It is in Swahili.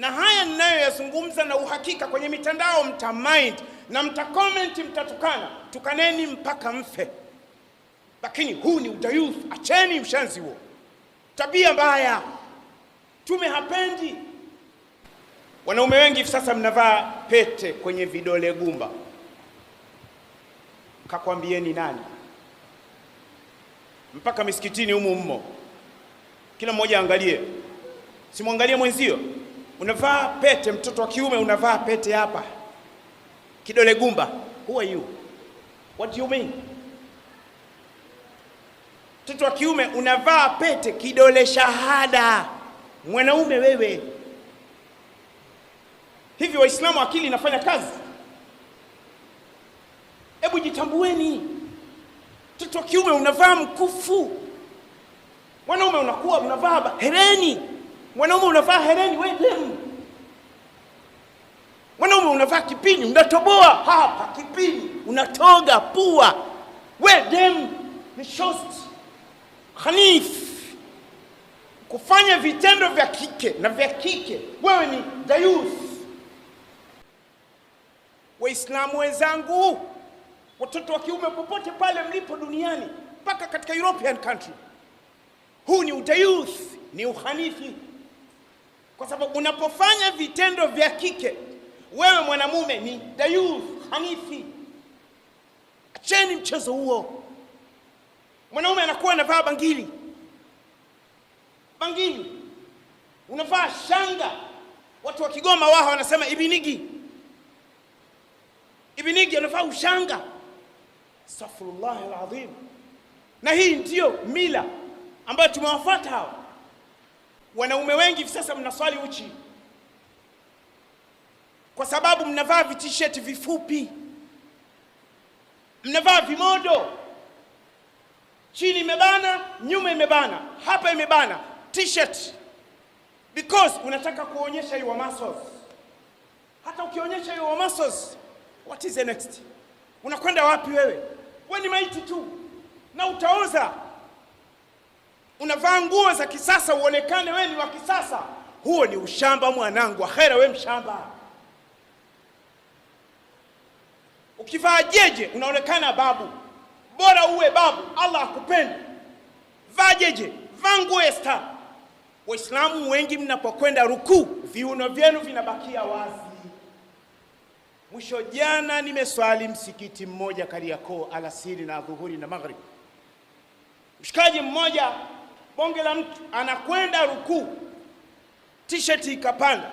Na haya ninayoyazungumza na uhakika, kwenye mitandao mtamind na mtacomment, mtatukana, tukaneni mpaka mfe. Lakini huu ni udayuth, acheni ushenzi huo, tabia mbaya, Mtume hapendi. Wanaume wengi hivi sasa mnavaa pete kwenye vidole gumba. Kakwambieni nani? Mpaka misikitini humu mmo, kila mmoja angalie, simwangalie mwenzio. Unavaa pete, mtoto wa kiume unavaa pete hapa kidole gumba. Who are you? What do you mean? Mtoto wa kiume unavaa pete kidole shahada. Mwanaume wewe, hivi Waislamu akili inafanya kazi? Hebu jitambueni. Mtoto wa kiume unavaa mkufu, mwanaume unakuwa unavaa hereni. Mwanaume unavaa hereni, wewe demu. Mwanaume unavaa kipini, unatoboa hapa kipini, unatoga pua, wewe demu. Ni shost khanif, kufanya vitendo vya kike na vya kike, wewe ni dayuth. Waislamu wenzangu, watoto wa kiume popote pale mlipo duniani, mpaka katika European country, huu ni udayuth, ni ukhanifi. Kwa sababu unapofanya vitendo vya kike, wewe mwanamume ni dayuth, khanifi. Acheni mchezo huo. Mwanaume anakuwa anavaa bangili, unavaa shanga. Watu wa Kigoma wao wanasema ibinigi anavaa ushanga. Astaghfirullah alazim. Na hii ndio mila ambayo tumewafuata hao. Wanaume wengi hivi sasa mnaswali uchi kwa sababu mnavaa t-shirt vifupi, mnavaa vimodo, chini imebana, nyuma imebana, hapa imebana, t-shirt, because unataka kuonyesha your muscles. Hata ukionyesha your muscles, what is the next? Unakwenda wapi wewe? Wewe ni maiti tu na utaoza. Unavaa nguo za kisasa uonekane wewe ni wa kisasa. Huo ni ushamba mwanangu, akhera wewe mshamba. Ukivaa jeje unaonekana babu. Bora uwe babu, Allah akupende. Vaa jeje, vaa nguo ya star. Waislamu wengi mnapokwenda rukuu, viuno vyenu vinabakia wazi. Mwisho jana nimeswali msikiti mmoja Kariakoo alasiri na dhuhuri na maghrib. Mshikaji mmoja bonge la mtu anakwenda rukuu, t-shirt ikapanda.